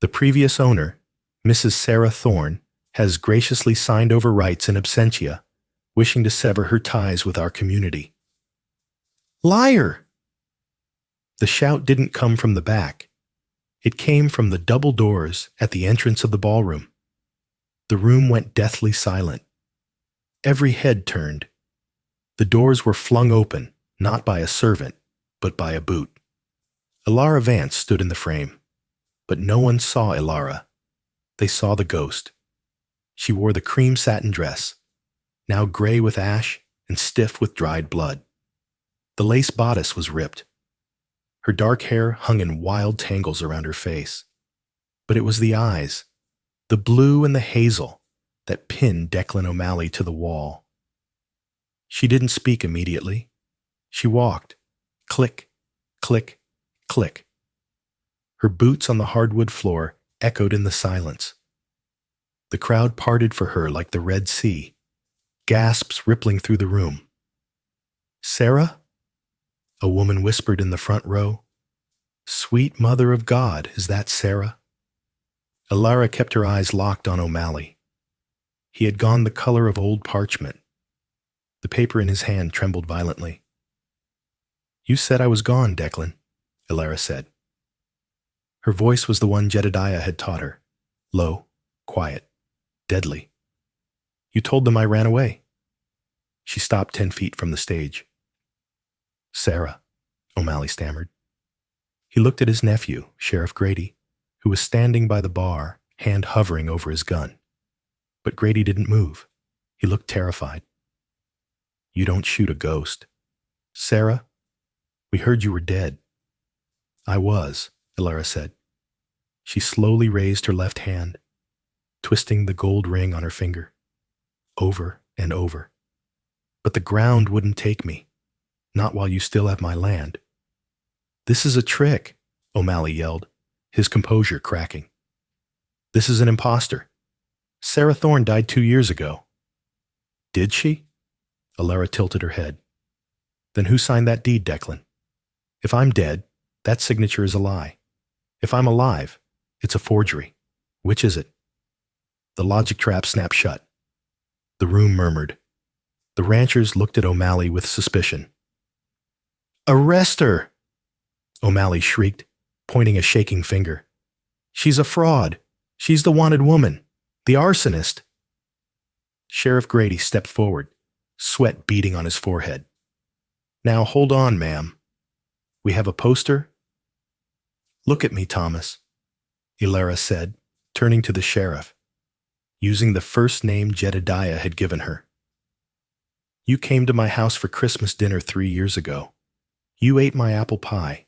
The previous owner, Mrs. Sarah Thorne, has graciously signed over rights in absentia, wishing to sever her ties with our community. "Liar!" The shout didn't come from the back. It came from the double doors at the entrance of the ballroom. The room went deathly silent. Every head turned. The doors were flung open, not by a servant, but by a boot. Ilara Vance stood in the frame, but no one saw Ilara. They saw the ghost. She wore the cream satin dress, now gray with ash and stiff with dried blood. The lace bodice was ripped. Her dark hair hung in wild tangles around her face. But it was the eyes, the blue and the hazel, that pinned Declan O'Malley to the wall. She didn't speak immediately. She walked. Click, click, click. Her boots on the hardwood floor echoed in the silence. The crowd parted for her like the Red Sea, gasps rippling through the room. "Sarah?" A woman whispered in the front row. "Sweet Mother of God, is that Sarah?" Ilara kept her eyes locked on O'Malley. He had gone the color of old parchment. The paper in his hand trembled violently. "You said I was gone, Declan," Ilara said. Her voice was the one Jedediah had taught her, low, quiet, deadly. "You told them I ran away." She stopped 10 feet from the stage. "Sarah," O'Malley stammered. He looked at his nephew, Sheriff Grady, who was standing by the bar, hand hovering over his gun. But Grady didn't move. He looked terrified. "You don't shoot a ghost. Sarah, we heard you were dead." "I was," Ilara said. She slowly raised her left hand, twisting the gold ring on her finger, over and over. "But the ground wouldn't take me. Not while you still have my land." "This is a trick," O'Malley yelled, his composure cracking. "This is an imposter. Sarah Thorne died 2 years ago." "Did she?" Ilara tilted her head. "Then who signed that deed, Declan? If I'm dead, that signature is a lie. If I'm alive, it's a forgery. Which is it?" The logic trap snapped shut. The room murmured. The ranchers looked at O'Malley with suspicion. "Arrest her!" O'Malley shrieked, pointing a shaking finger. "She's a fraud. She's the wanted woman. The arsonist." Sheriff Grady stepped forward, sweat beading on his forehead. "Now hold on, ma'am. We have a poster?" "Look at me, Thomas," Ilara said, turning to the sheriff, using the first name Jedediah had given her. "You came to my house for Christmas dinner 3 years ago. You ate my apple pie.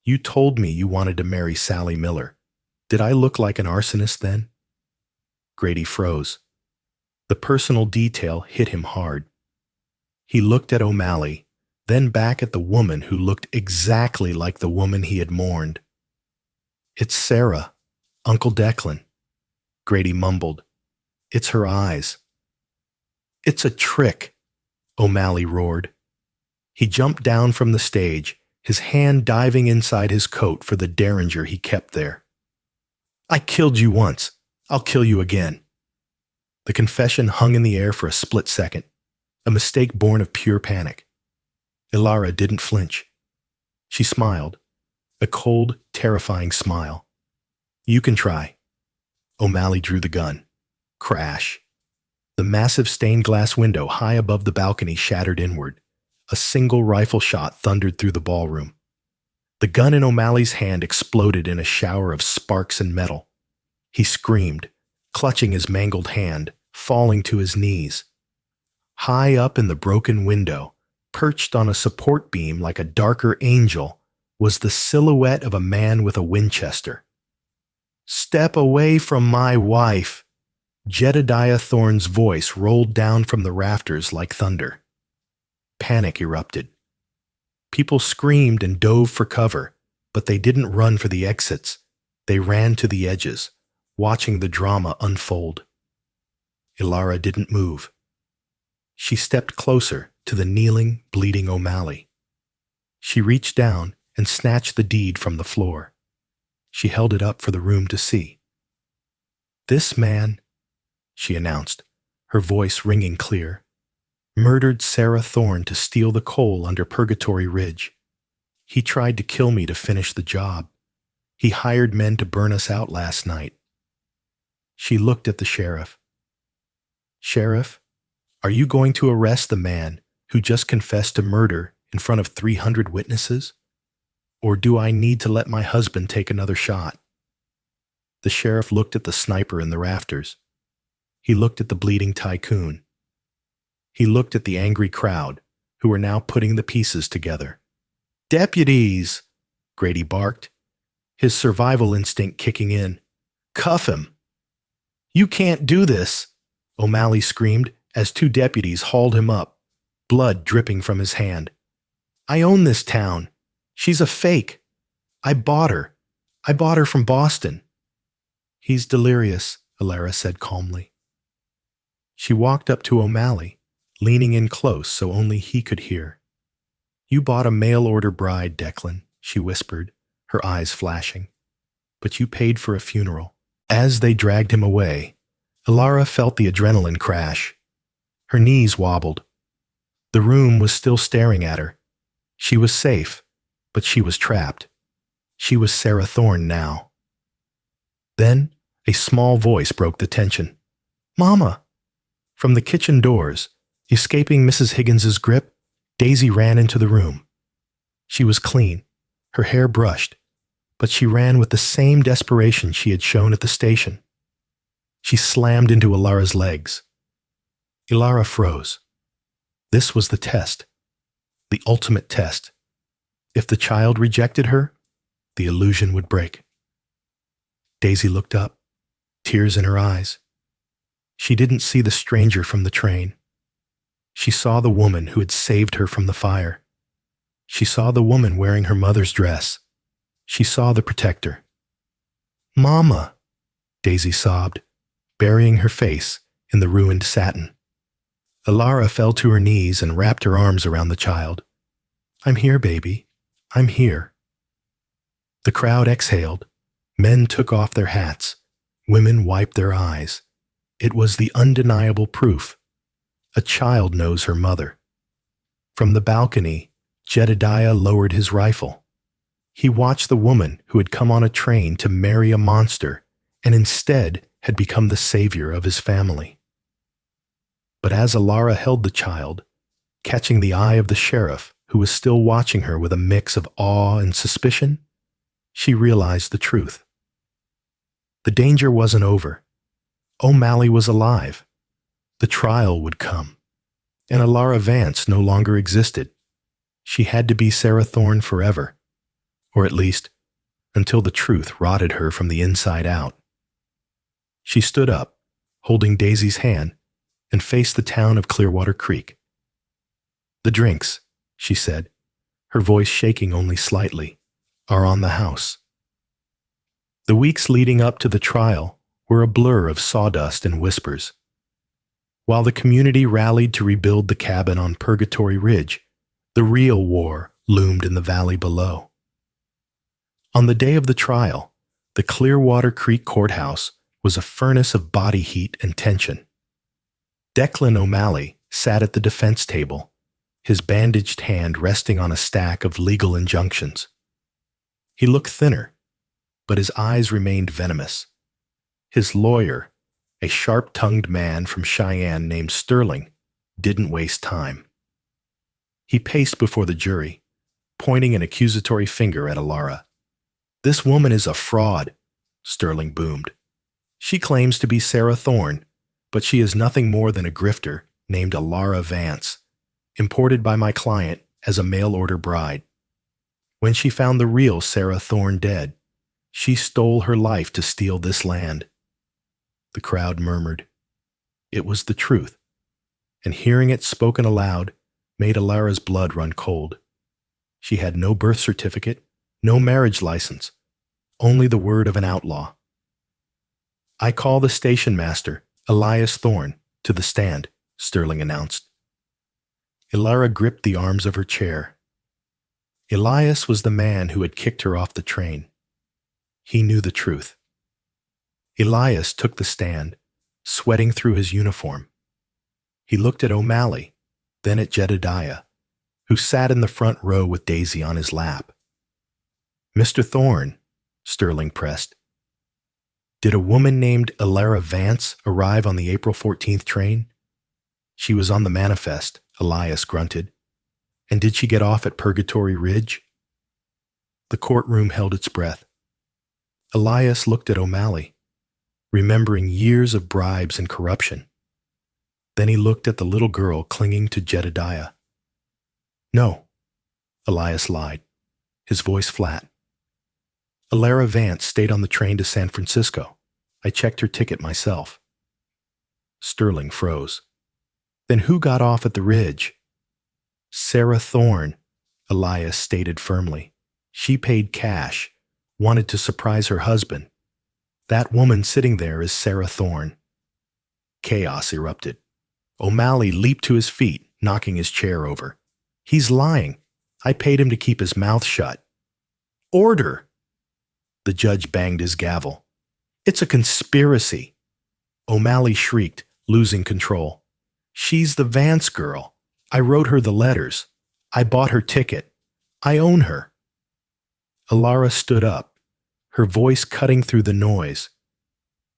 You told me you wanted to marry Sally Miller. Did I look like an arsonist then?" Grady froze. The personal detail hit him hard. He looked at O'Malley, then back at the woman who looked exactly like the woman he had mourned. "It's Sarah, Uncle Declan," Grady mumbled. "It's her eyes." "It's a trick," O'Malley roared. He jumped down from the stage, his hand diving inside his coat for the derringer he kept there. "I killed you once. I'll kill you again." The confession hung in the air for a split second, a mistake born of pure panic. Ilara didn't flinch. She smiled, a cold, terrifying smile. You can try. O'Malley drew the gun. Crash. The massive stained glass window high above the balcony shattered inward. A single rifle shot thundered through the ballroom. The gun in O'Malley's hand exploded in a shower of sparks and metal. He screamed, clutching his mangled hand, falling to his knees. High up in the broken window, perched on a support beam like a darker angel, was the silhouette of a man with a Winchester. "Step away from my wife!" Jedediah Thorne's voice rolled down from the rafters like thunder. Panic erupted. People screamed and dove for cover, but they didn't run for the exits. They ran to the edges, watching the drama unfold. Ilara didn't move. She stepped closer to the kneeling, bleeding O'Malley. She reached down and snatched the deed from the floor. She held it up for the room to see. "This man," she announced, her voice ringing clear, "murdered Sarah Thorne to steal the coal under Purgatory Ridge. He tried to kill me to finish the job. He hired men to burn us out last night." She looked at the sheriff. "Sheriff, are you going to arrest the man who just confessed to murder in front of 300 witnesses? Or do I need to let my husband take another shot?" The sheriff looked at the sniper in the rafters. He looked at the bleeding tycoon. He looked at the angry crowd, who were now putting the pieces together. "Deputies!" Grady barked, his survival instinct kicking in. "Cuff him!" "You can't do this!" O'Malley screamed as two deputies hauled him up, blood dripping from his hand. "I own this town. She's a fake. I bought her. I bought her from Boston." "He's delirious," Ilara said calmly. She walked up to O'Malley, leaning in close so only he could hear. "You bought a mail-order bride, Declan," she whispered, her eyes flashing. "But you paid for a funeral." As they dragged him away, Ilara felt the adrenaline crash. Her knees wobbled. The room was still staring at her. She was safe, but she was trapped. She was Sarah Thorne now. Then, a small voice broke the tension. "Mama!" From the kitchen doors, escaping Mrs. Higgins's grip, Daisy ran into the room. She was clean, her hair brushed, but she ran with the same desperation she had shown at the station. She slammed into Ilara's legs. Ilara froze. This was the test, the ultimate test. If the child rejected her, the illusion would break. Daisy looked up, tears in her eyes. She didn't see the stranger from the train. She saw the woman who had saved her from the fire. She saw the woman wearing her mother's dress. She saw the protector. "Mama," Daisy sobbed, burying her face in the ruined satin. Ilara fell to her knees and wrapped her arms around the child. "I'm here, baby. I'm here." The crowd exhaled. Men took off their hats. Women wiped their eyes. It was the undeniable proof. A child knows her mother. From the balcony, Jedediah lowered his rifle. He watched the woman who had come on a train to marry a monster and instead had become the savior of his family. But as Ilara held the child, catching the eye of the sheriff, who was still watching her with a mix of awe and suspicion, she realized the truth. The danger wasn't over. O'Malley was alive. The trial would come. And Ilara Vance no longer existed. She had to be Sarah Thorne forever. Or at least, until the truth rotted her from the inside out. She stood up, holding Daisy's hand, and faced the town of Clearwater Creek. "The drinks," she said, her voice shaking only slightly, "are on the house." The weeks leading up to the trial were a blur of sawdust and whispers. While the community rallied to rebuild the cabin on Purgatory Ridge, the real war loomed in the valley below. On the day of the trial, the Clearwater Creek Courthouse was a furnace of body heat and tension. Declan O'Malley sat at the defense table, his bandaged hand resting on a stack of legal injunctions. He looked thinner. but his eyes remained venomous. His lawyer, a sharp-tongued man from Cheyenne named Sterling, didn't waste time. He paced before the jury, pointing an accusatory finger at Alara. "This woman is a fraud," Sterling boomed. "She claims to be Sarah Thorne, but she is nothing more than a grifter named Alara Vance, imported by my client as a mail-order bride. When she found the real Sarah Thorne dead, she stole her life to steal this land." The crowd murmured. It was the truth, and hearing it spoken aloud made Alara's blood run cold. She had no birth certificate, no marriage license, only the word of an outlaw. "I call the station master, Elias Thorne, to the stand," Sterling announced. Alara gripped the arms of her chair. Elias was the man who had kicked her off the train. He knew the truth. Elias took the stand, sweating through his uniform. He looked at O'Malley, then at Jedediah, who sat in the front row with Daisy on his lap. "Mr. Thorne," Sterling pressed, "did a woman named Alara Vance arrive on the April 14th train?" "She was on the manifest," Elias grunted. "And did she get off at Purgatory Ridge?" The courtroom held its breath. Elias looked at O'Malley, remembering years of bribes and corruption. Then he looked at the little girl clinging to Jedediah. "No," Elias lied, his voice flat. "Alara Vance stayed on the train to San Francisco. I checked her ticket myself." Sterling froze. "Then who got off at the Ridge?" "Sarah Thorne," Elias stated firmly. "She paid cash, wanted to surprise her husband. That woman sitting there is Sarah Thorne." Chaos erupted. O'Malley leaped to his feet, knocking his chair over. "He's lying. I paid him to keep his mouth shut." "Order!" The judge banged his gavel. "It's a conspiracy." O'Malley shrieked, losing control. "She's the Vance girl. I wrote her the letters. I bought her ticket. I own her." Alara stood up, her voice cutting through the noise.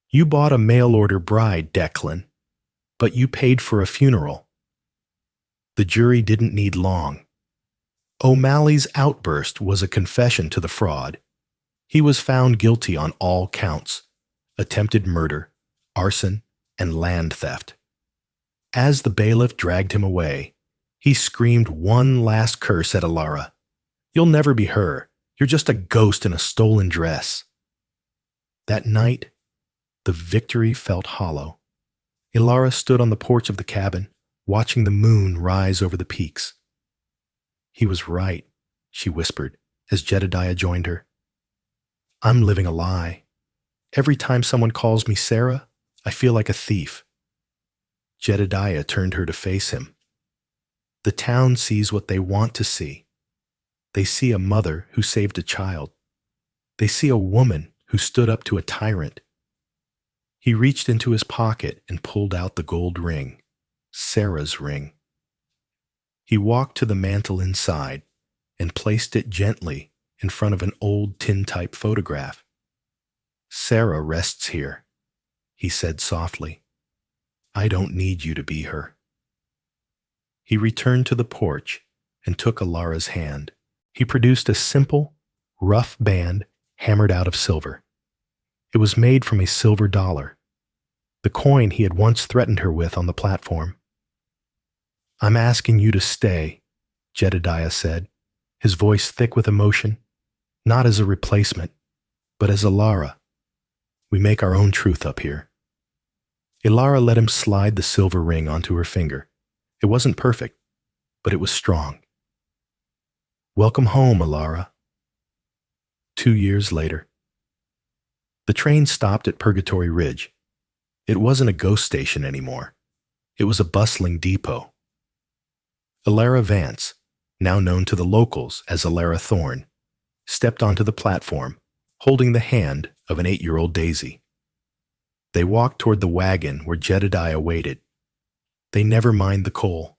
"You bought a mail-order bride, Declan, but you paid for a funeral." The jury didn't need long. O'Malley's outburst was a confession to the fraud. He was found guilty on all counts: attempted murder, arson, and land theft. As the bailiff dragged him away, he screamed one last curse at Alara. "You'll never be her. You're just a ghost in a stolen dress." That night, the victory felt hollow. Alara stood on the porch of the cabin, watching the moon rise over the peaks. "He was right," she whispered as Jedediah joined her. "I'm living a lie. Every time someone calls me Sarah, I feel like a thief." Jedediah turned her to face him. "The town sees what they want to see. They see a mother who saved a child. They see a woman who stood up to a tyrant." He reached into his pocket and pulled out the gold ring, Sarah's ring. He walked to the mantel inside and placed it gently in front of an old tintype photograph. "Sarah rests here," he said softly. "I don't need you to be her." He returned to the porch and took Alara's hand. He produced a simple, rough band hammered out of silver. It was made from a silver dollar, the coin he had once threatened her with on the platform. "I'm asking you to stay," Jedediah said, his voice thick with emotion, "not as a replacement, but as Alara. We make our own truth up here." Alara let him slide the silver ring onto her finger. It wasn't perfect, but it was strong. "Welcome home, Alara." 2 years later. The train stopped at Purgatory Ridge. It wasn't a ghost station anymore. It was a bustling depot. Alara Vance, now known to the locals as Alara Thorne, stepped onto the platform, holding the hand of an 8-year-old Daisy. They walked toward the wagon where Jedediah waited. They never mined the coal.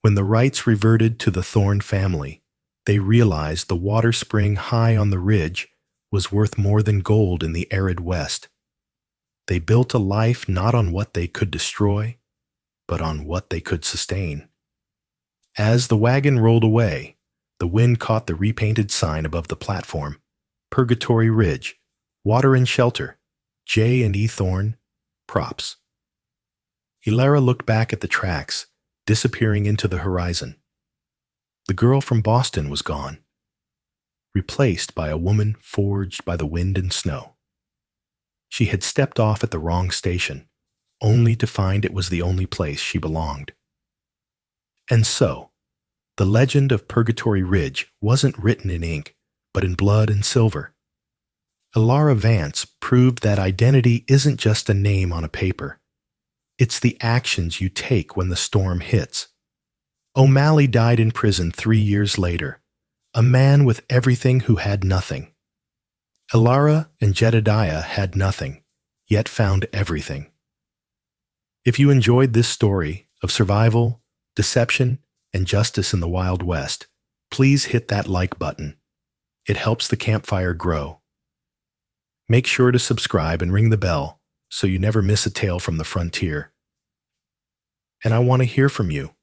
When the rights reverted to the Thorne family, they realized the water spring high on the ridge was worth more than gold in the arid West. They built a life not on what they could destroy, but on what they could sustain. As the wagon rolled away, the wind caught the repainted sign above the platform: Purgatory Ridge, Water and Shelter, J and E Thorne, Props. Hilara looked back at the tracks, disappearing into the horizon. The girl from Boston was gone, replaced by a woman forged by the wind and snow. She had stepped off at the wrong station, only to find it was the only place she belonged. And so, the legend of Purgatory Ridge wasn't written in ink, but in blood and silver. Hilara Vance proved that identity isn't just a name on a paper. It's the actions you take when the storm hits. O'Malley died in prison 3 years later, a man with everything who had nothing. Hilara and Jedediah had nothing, yet found everything. If you enjoyed this story of survival, deception, and justice in the Wild West, please hit that like button. It helps the campfire grow. Make sure to subscribe and ring the bell so you never miss a tale from the frontier. And I want to hear from you.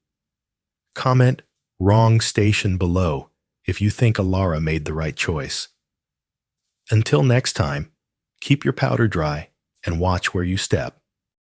Comment "wrong station" below if you think Hilara made the right choice. Until next time, keep your powder dry and watch where you step.